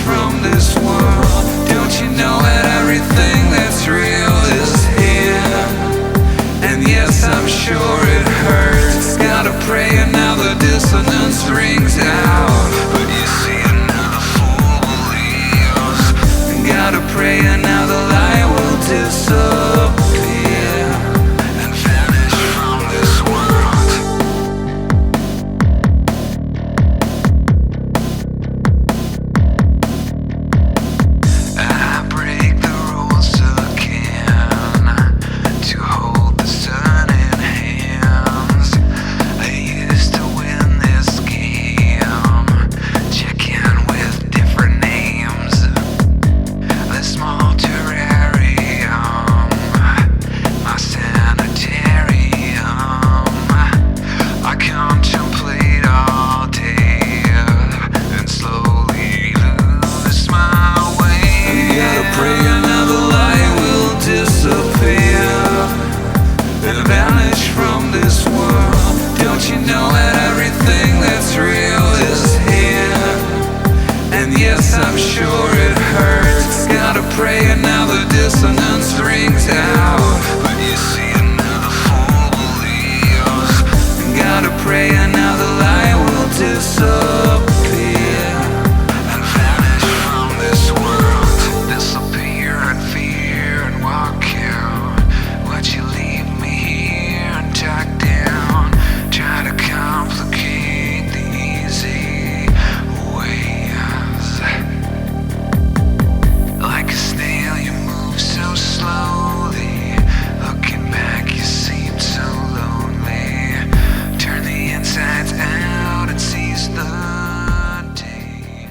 from this world. Don't you know that everything that's real is here? And yes, I'm sure it hurts. Gotta pray and now the dissonance rings out. But you see, another fool believes. Gotta pray and now the lie will disappear and vanish from this world. I break the rules again to hold the sun in hands. I used to win this game, check in with different names. A small terrarium, my sanitarium. I contemplate all day and slowly lose my way. Gotta pray another lie will disappear and vanish from this world. Don't you know that everything that's real is here? And yes, I'm sure it hurts. Gotta pray and now the dissonance rings out. But you see, another fool believes. Gotta pray and now the lie will disappear and vanish from this world. Disappear and fear and walk out. Would you leave me here and tuck down? Try to complicate the easy ways. Like a snail you move so slowly. Looking back you seem so lonely. Turn the insides out and seize the day.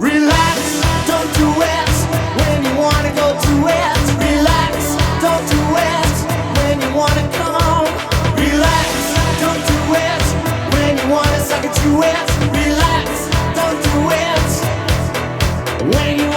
Relax, don't do it when you wanna go to it. Relax, don't do it when you wanna come. Relax, don't do it when you wanna suck it to it. Relax, don't do it when you